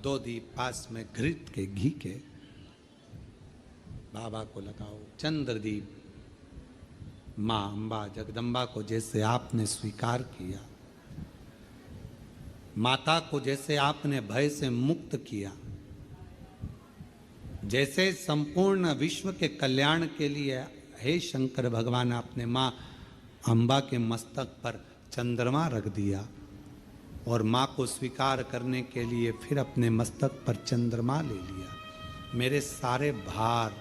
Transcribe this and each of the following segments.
2 दीप पास में घृत के घी के बाबा को लगाओ। चंद्रदीप माँ अम्बा जगदम्बा को जैसे आपने स्वीकार किया, माता को जैसे आपने भय से मुक्त किया, जैसे संपूर्ण विश्व के कल्याण के लिए हे शंकर भगवान आपने माँ अम्बा के मस्तक पर चंद्रमा रख दिया और माँ को स्वीकार करने के लिए फिर अपने मस्तक पर चंद्रमा ले लिया। मेरे सारे भार,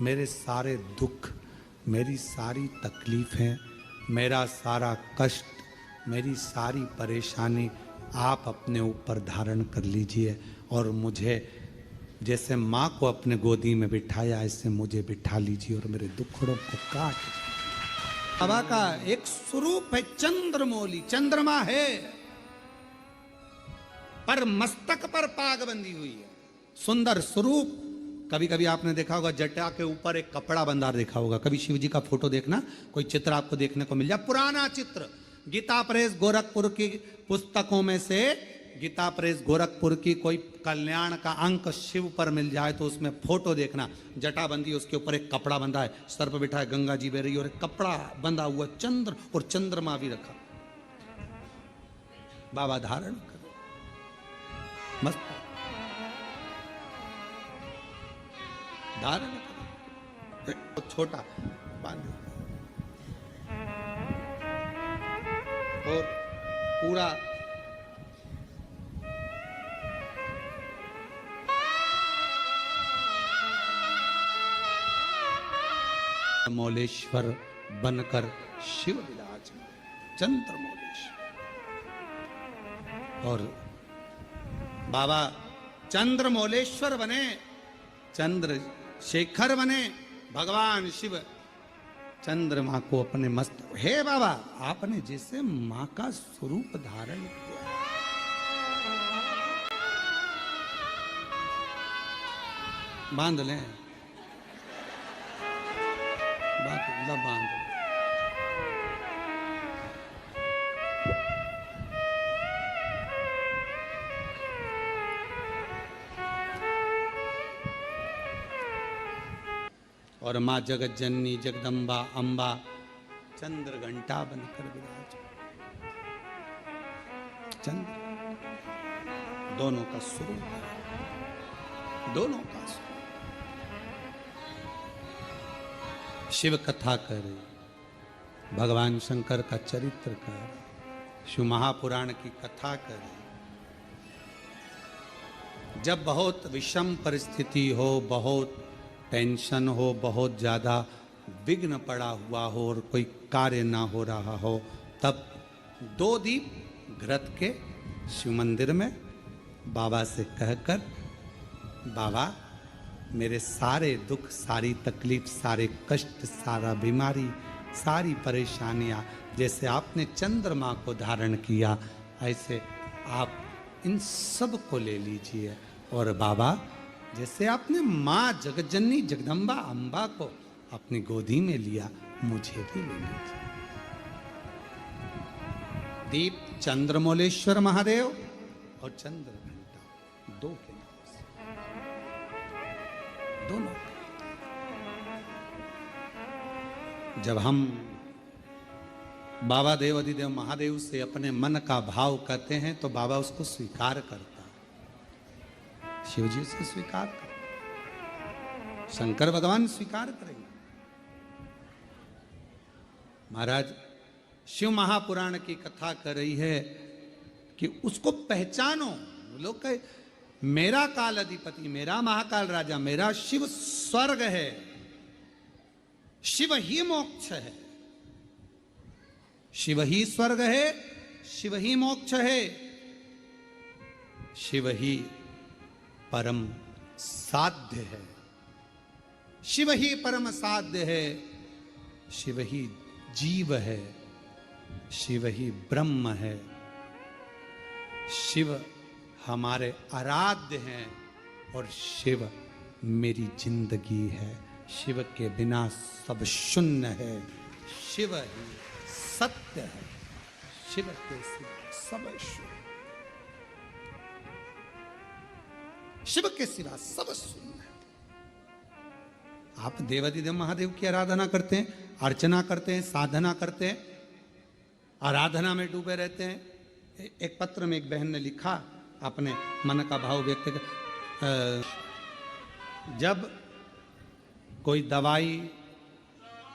मेरे सारे दुख, मेरी सारी तकलीफ़ें, मेरा सारा कष्ट, मेरी सारी परेशानी आप अपने ऊपर धारण कर लीजिए और मुझे जैसे माँ को अपने गोदी में बिठाया ऐसे मुझे बिठा लीजिए और मेरे दुखड़ों को काट। बाबा का एक स्वरूप है चंद्रमौली, चंद्रमा है पर मस्तक पर पाग बंधी हुई है, सुंदर स्वरूप। कभी कभी आपने देखा होगा जटा के ऊपर एक कपड़ा बंधा देखा होगा। कभी शिव जी का फोटो देखना, कोई चित्र आपको देखने को मिल जाए, पुराना चित्र, गीता प्रेस गोरखपुर की पुस्तकों में से गीता प्रेस गोरखपुर की कोई कल्याण का अंक शिव पर मिल जाए तो उसमें फोटो देखना, जटा बंदी, उसके ऊपर एक कपड़ा बंधा है, सर पर बिठा है गंगा जी बह रही और एक कपड़ा बंधा हुआ चंद्र और चंद्रमा भी रखा। बाबा धारण करो, मस्त धारण करो, छोटा बांधे और पूरा चंद्रमौलेश्वर बनकर शिव विराजमान, चंद्रमौलेश्वर। और बाबा चंद्रमौलेश्वर बने, चंद्रशेखर बने, भगवान शिव चंद्रमा को अपने मस्त। हे बाबा आपने जैसे मां का स्वरूप धारण किया, बांध लें, बांध लें। और माँ जगत जननी जगदम्बा अम्बा चंद्र घंटा बनकर विराज, चंद्र दोनों का स्वरूप है, दोनों का स्वरूप। शिव कथा करे, भगवान शंकर का चरित्र कर, शिव महापुराण की कथा करे। जब बहुत विषम परिस्थिति हो, बहुत टेंशन हो, बहुत ज़्यादा विघ्न पड़ा हुआ हो और कोई कार्य ना हो रहा हो, तब 2 दीप घृत के शिव मंदिर में बाबा से कहकर, बाबा मेरे सारे दुख, सारी तकलीफ, सारे कष्ट, सारा बीमारी, सारी परेशानियाँ जैसे आपने चंद्रमा को धारण किया ऐसे आप इन सब को ले लीजिए। और बाबा जैसे आपने माँ जगतजननी जगदम्बा अम्बा को अपनी गोदी में लिया, मुझे भी ले लीजिए। दीप चंद्रमौलेश्वर महादेव और चंद्र घंटा 2 के नाम से, दोनों। जब हम बाबा देव अधिदेव महादेव से अपने मन का भाव कहते हैं तो बाबा उसको स्वीकार करता है, शिव जी से स्वीकार करते, शंकर भगवान स्वीकार करेंगे। महाराज शिव महापुराण की कथा कर रही है कि उसको पहचानो। लोग कहे मेरा काल अधिपति, मेरा महाकाल राजा, मेरा शिव स्वर्ग है, शिव ही मोक्ष है, शिव ही स्वर्ग है, शिव ही मोक्ष है, शिव ही परम साध्य है, शिव ही परम साध्य है, शिव ही जीव है, शिव ही ब्रह्म है, शिव हमारे आराध्य हैं और शिव मेरी जिंदगी है। शिव के बिना सब शून्य है, शिव ही सत्य है, शिव के सिवा सब शून्य। शिव के सिवा सब शून्य है। आप देवाधिदेव महादेव की आराधना करते हैं, अर्चना करते हैं, साधना करते हैं, आराधना में डूबे रहते हैं। एक पत्र में एक बहन ने लिखा, अपने मन का भाव व्यक्त कर, जब कोई दवाई,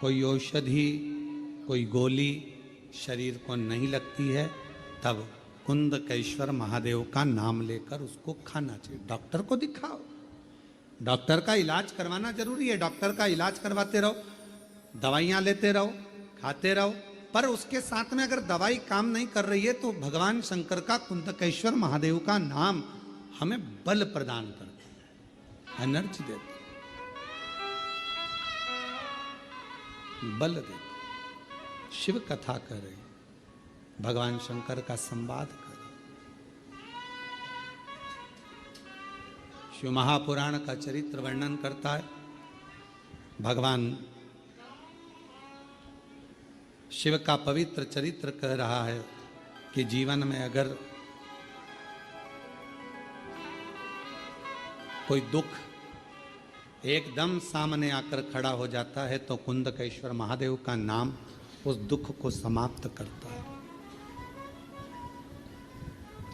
कोई औषधि, कोई गोली शरीर को नहीं लगती है, तब कुंदकेश्वर महादेव का नाम लेकर उसको खाना चाहिए। डॉक्टर को दिखाओ, डॉक्टर का इलाज करवाना जरूरी है, डॉक्टर का इलाज करवाते रहो, दवाइयाँ लेते रहो, खाते रहो, पर उसके साथ में अगर दवाई काम नहीं कर रही है तो भगवान शंकर का, कुंदकेश्वर महादेव का नाम हमें बल प्रदान करता है, एनर्जी देता है, बल देता। शिव कथा करें, भगवान शंकर का संवाद करें। शिव महापुराण का चरित्र वर्णन करता है। भगवान शिव का पवित्र चरित्र कह रहा है कि जीवन में अगर कोई दुख एकदम सामने आकर खड़ा हो जाता है तो कुंदकेश्वर महादेव का नाम उस दुख को समाप्त करता है,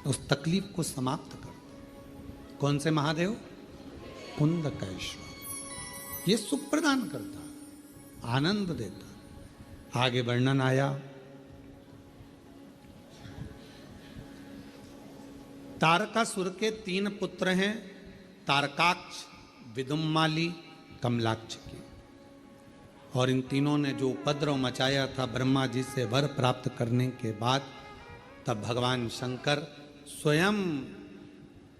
उस तकलीफ को समाप्त करता है। कौन से महादेव? कुंदकेश्वर। ये सुख प्रदान करता है, आनंद देता है। आगे वर्णन आया, तारकासुर के 3 पुत्र हैं, तारकाक्ष, विदुम्माली, कमलाक्ष की। और इन तीनों ने जो उपद्रव मचाया था ब्रह्मा जी से वर प्राप्त करने के बाद, तब भगवान शंकर स्वयं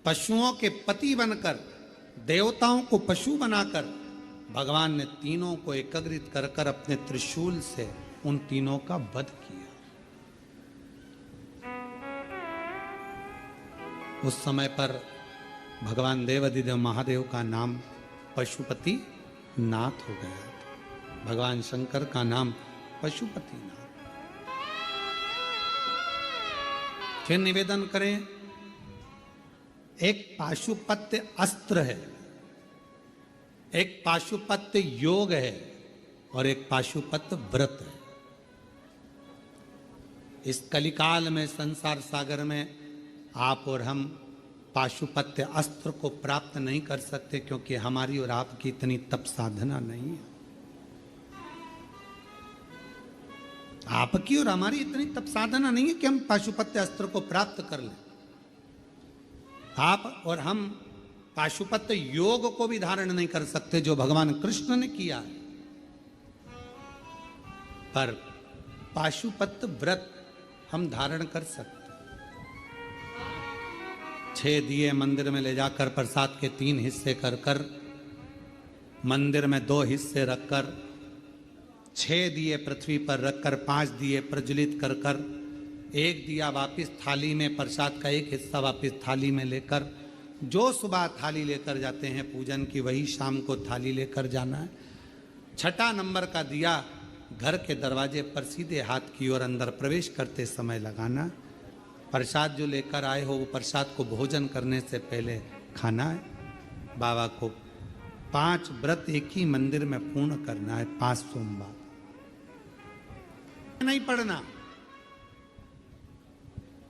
पशुओं के पति बनकर, देवताओं को पशु बनाकर, भगवान ने तीनों को एकत्रित कर कर अपने त्रिशूल से उन तीनों का वध किया। उस समय पर भगवान देवाधिदेव महादेव का नाम पशुपति नाथ हो गया था। भगवान शंकर का नाम पशुपति नाथ। फिर निवेदन करें, एक पाशुपत्य अस्त्र है, एक पाशुपत्य योग है और एक पाशुपत्य व्रत है। इस कलिकाल में, संसार सागर में आप और हम पाशुपत्य अस्त्र को प्राप्त नहीं कर सकते, क्योंकि हमारी और आपकी इतनी तप साधना नहीं है। आपकी और हमारी इतनी तप साधना नहीं है कि हम पाशुपत्य अस्त्र को प्राप्त कर लें। आप और हम पाशुपत्य योग को भी धारण नहीं कर सकते जो भगवान कृष्ण ने किया है, पर पाशुपत्य व्रत हम धारण कर सकते। 6 दिए मंदिर में ले जाकर प्रसाद के 3 हिस्से कर कर, मंदिर में 2 हिस्से रखकर, 6 दिए पृथ्वी पर रखकर, 5 दिए प्रज्वलित कर कर, 1 दिया वापिस थाली में, प्रसाद का 1 हिस्सा वापिस थाली में लेकर, जो सुबह थाली लेकर जाते हैं पूजन की, वही शाम को थाली लेकर जाना है। 6ठा नंबर का दिया घर के दरवाजे पर सीधे हाथ की ओर अंदर प्रवेश करते समय लगाना। प्रसाद जो लेकर आए हो वो प्रसाद को भोजन करने से पहले खाना है। बाबा को 5 व्रत एक ही मंदिर में पूर्ण करना है, 5 सोमवार नहीं पढ़ना।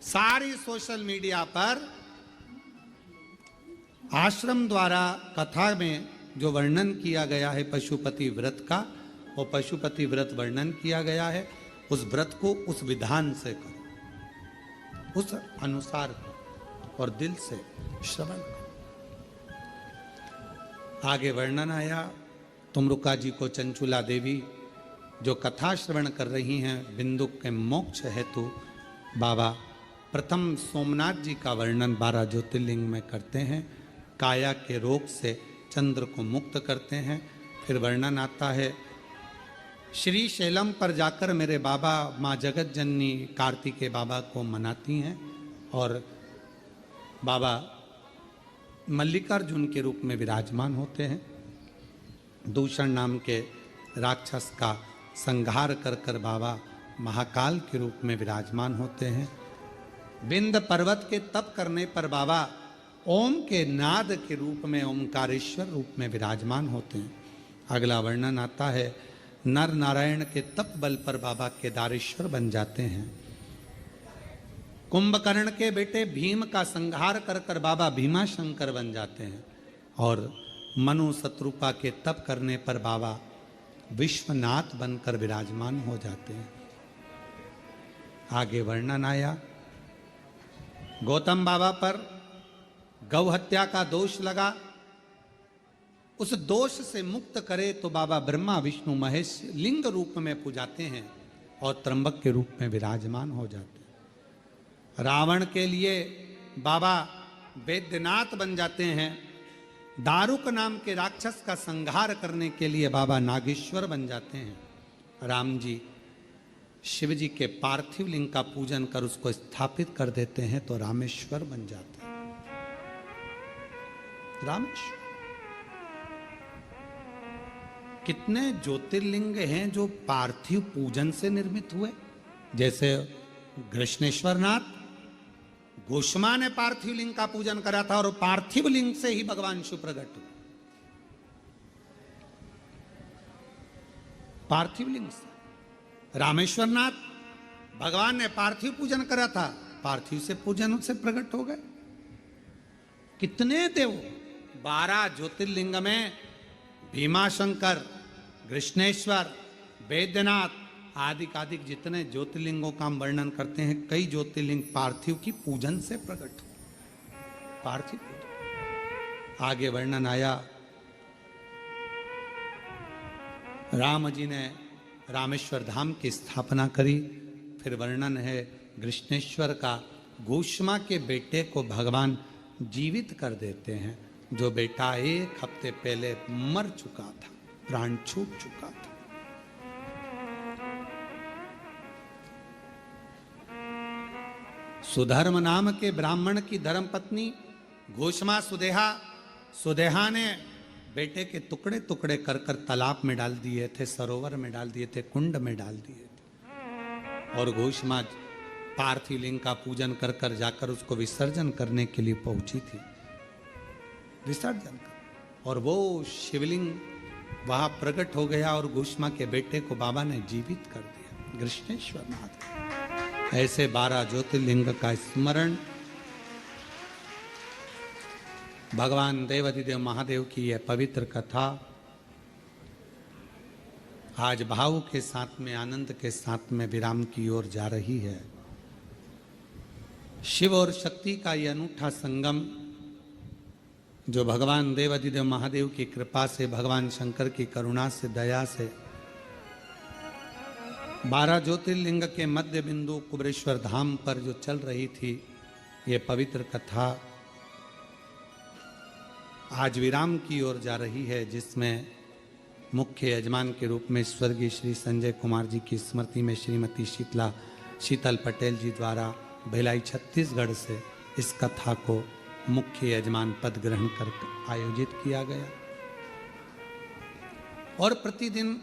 सारी सोशल मीडिया पर आश्रम द्वारा कथा में जो वर्णन किया गया है पशुपति व्रत का, वो पशुपति व्रत वर्णन किया गया है। उस व्रत को उस विधान से करो, उस अनुसार करो और दिल से श्रवण करो। आगे वर्णन आया, तुमरुका जी को चंचुला देवी जो कथा श्रवण कर रही हैं बिंदु के मोक्ष हेतु, बाबा प्रथम सोमनाथ जी का वर्णन 12 ज्योतिर्लिंग में करते हैं। काया के रोग से चंद्र को मुक्त करते हैं। फिर वर्णन आता है, श्री शैलम पर जाकर मेरे बाबा माँ जगत जननी कार्तिकेय बाबा को मनाती हैं और बाबा मल्लिकार्जुन के रूप में विराजमान होते हैं। दूषण नाम के राक्षस का संहार कर कर बाबा महाकाल के रूप में विराजमान होते हैं। विंध्य पर्वत के तप करने पर बाबा ओम के नाद के रूप में ओमकारेश्वर रूप में विराजमान होते हैं। अगला वर्णन आता है, नर नारायण के तप बल पर बाबा केदारेश्वर बन जाते हैं। कुंभकर्ण के बेटे भीम का संहार कर कर बाबा भीमाशंकर बन जाते हैं और मनु शत्रुपा के तप करने पर बाबा विश्वनाथ बनकर विराजमान हो जाते हैं। आगे वर्णन आया, गौतम बाबा पर गौ हत्या का दोष लगा, उस दोष से मुक्त करे तो बाबा ब्रह्मा विष्णु महेश लिंग रूप में पूजाते हैं और त्र्यंबक के रूप में विराजमान हो जाते हैं। रावण के लिए बाबा वैद्यनाथ बन जाते हैं। दारुक नाम के राक्षस का संहार करने के लिए बाबा नागेश्वर बन जाते हैं। राम जी शिव जी के पार्थिव लिंग का पूजन कर उसको स्थापित कर देते हैं तो रामेश्वर बन जाते हैं। रामेश्वर, कितने ज्योतिर्लिंग हैं जो पार्थिव पूजन से निर्मित हुए। जैसे कृष्णेश्वरनाथ, गोष्मा ने पार्थिव लिंग का पूजन करा था और पार्थिव लिंग से ही भगवान शिव प्रकट हुए। पार्थिव लिंग से। रामेश्वरनाथ, भगवान ने पार्थिव पूजन करा था, पार्थिव से पूजन से प्रकट हो गए। कितने देव, 12 ज्योतिर्लिंग में भीमाशंकर, कृष्णेश्वर, वैद्यनाथ आदि जितने ज्योतिर्लिंगों का हम वर्णन करते हैं, कई ज्योतिर्लिंग पार्थिव की पूजन से प्रकट हुए। पार्थिव पूजन। आगे वर्णन आया, राम जी ने रामेश्वर धाम की स्थापना करी। फिर वर्णन है कृष्णेश्वर का, गोष्मा के बेटे को भगवान जीवित कर देते हैं, जो बेटा 1 हफ्ते पहले मर चुका था, प्राण छूट चुका था। सुधर्म नाम के ब्राह्मण की धर्मपत्नी घोषमा सुदेहा ने बेटे के टुकड़े टुकड़े कर कर तालाब में डाल दिए थे, सरोवर में डाल दिए थे, कुंड में डाल दिए थे। और घोषमा पार्थिव लिंग का पूजन कर कर जाकर उसको विसर्जन करने के लिए पहुंची थी। विसर्जन कर, और वो शिवलिंग वहां प्रकट हो गया और घोषमा के बेटे को बाबा ने जीवित कर दिया, कृष्णेश्वरनाथ। ऐसे 12 ज्योतिर्लिंग का स्मरण, भगवान देवाधिदेव महादेव की यह पवित्र कथा आज भाव के साथ में, आनंद के साथ में विराम की ओर जा रही है। शिव और शक्ति का यह अनूठा संगम, जो भगवान देवाधिदेव महादेव की कृपा से, भगवान शंकर की करुणा से, दया से 12 ज्योतिर्लिंग के मध्य बिंदु कुबेरेश्वर धाम पर जो चल रही थी, ये पवित्र कथा आज विराम की ओर जा रही है, जिसमें मुख्य यजमान के रूप में स्वर्गीय श्री संजय कुमार जी की स्मृति में श्रीमती शीतल पटेल जी द्वारा भिलाई छत्तीसगढ़ से इस कथा को मुख्य यजमान पद ग्रहण कर आयोजित किया गया। और प्रतिदिन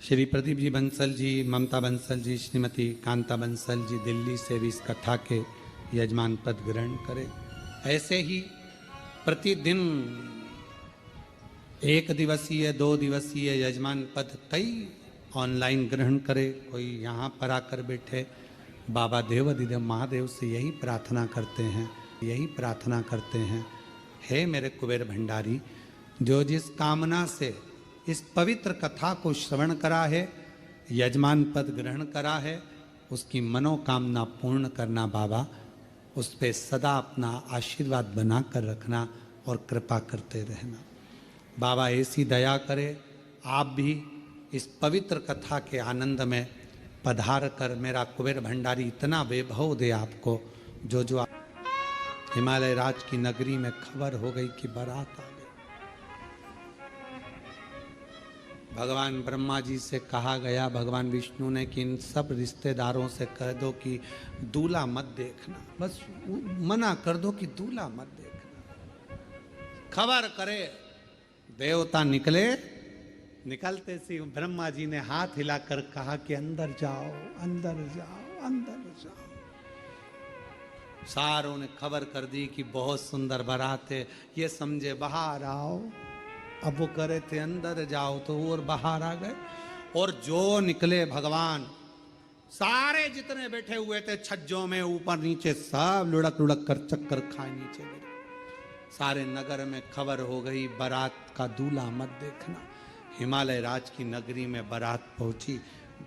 श्री प्रदीप जी बंसल जी, ममता बंसल जी, श्रीमती कांता बंसल जी दिल्ली से भी इस कथा के यजमान पद ग्रहण करें। ऐसे ही प्रतिदिन 1 दिवसीय, 2 दिवसीय यजमान पद कई ऑनलाइन ग्रहण करे, कोई यहाँ पर आकर बैठे। बाबा देवाधिदेव महादेव से यही प्रार्थना करते हैं, हे मेरे कुबेर भंडारी, जो जिस कामना से इस पवित्र कथा को श्रवण करा है, यजमान पद ग्रहण करा है, उसकी मनोकामना पूर्ण करना बाबा, उस पे सदा अपना आशीर्वाद बना कर रखना और कृपा करते रहना। बाबा ऐसी दया करे, आप भी इस पवित्र कथा के आनंद में पधार कर मेरा कुबेर भंडारी इतना वैभव दे आपको, जो हिमालय राज की नगरी में खबर हो गई कि बारात आ गई। भगवान ब्रह्मा जी से कहा गया, भगवान विष्णु ने, कि इन सब रिश्तेदारों से कह दो कि दूल्हा मत देखना, बस मना कर दो कि दूल्हा मत देखना। खबर करे, देवता निकलते सी ब्रह्मा जी ने हाथ हिलाकर कहा कि अंदर जाओ, अंदर जाओ, अंदर जाओ। सारों ने खबर कर दी कि बहुत सुंदर बारात है, ये समझे बाहर आओ। अब वो करे थे अंदर जाओ, तो और बाहर आ गए। और जो निकले भगवान, सारे जितने बैठे हुए थे छज्जों में ऊपर नीचे, सब लुढ़क लुढ़क कर चक्कर खाए नीचे गिरे। सारे नगर में खबर हो गई, बारात का दूल्हा मत देखना। हिमालय राज की नगरी में बारात पहुंची,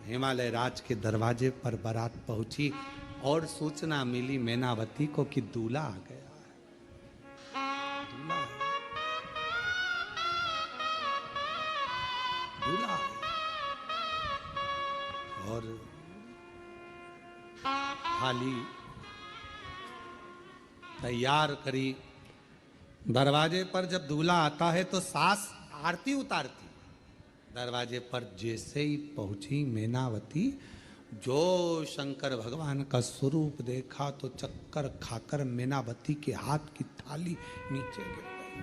हिमालय राज के दरवाजे पर बारात पहुंची और सूचना मिली मैनावती को कि दूल्हा आ गया है। दूल्हा और थाली तैयार करी। दरवाजे पर जब दूल्हा आता है तो सास आरती उतारती। दरवाजे पर जैसे ही पहुंची मैनावती, जो शंकर भगवान का स्वरूप देखा तो चक्कर खाकर मैनावती के हाथ की थाली नीचे गिर गई।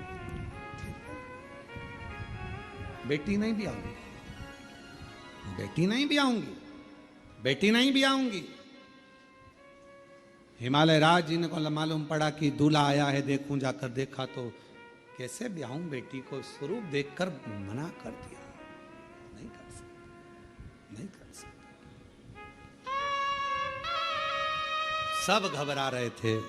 बेटी नहीं भी आऊंगी, बेटी नहीं भी आऊंगी, बेटी नहीं भी आऊंगी। हिमालय राज जी ने को मालूम पड़ा कि दूल्हा आया है, देखूं। जाकर देखा तो कैसे ब्याहूं बेटी को, स्वरूप देखकर मना कर दिया। नहीं कर सकते, नहीं कर सकते। सब घबरा रहे थे।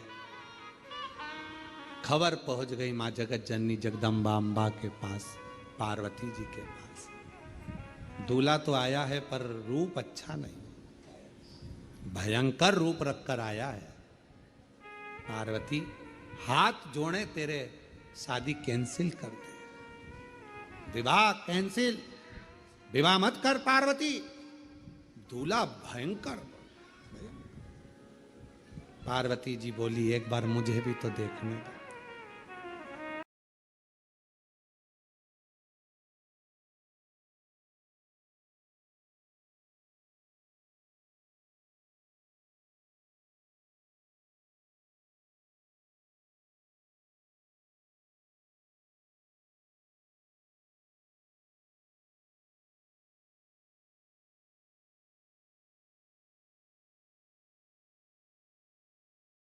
खबर पहुंच गई मां जगत जननी जगदम्बा अम्बा के पास, पार्वती जी के पास। दूल्हा तो आया है पर रूप अच्छा नहीं, भयंकर रूप रखकर आया है। पार्वती हाथ जोड़े तेरे, शादी कैंसिल कर दे, विवाह कैंसिल, विवाह मत कर पार्वती। दूल्हा भयंकर। पार्वती जी बोली एक बार मुझे भी तो देखने दो।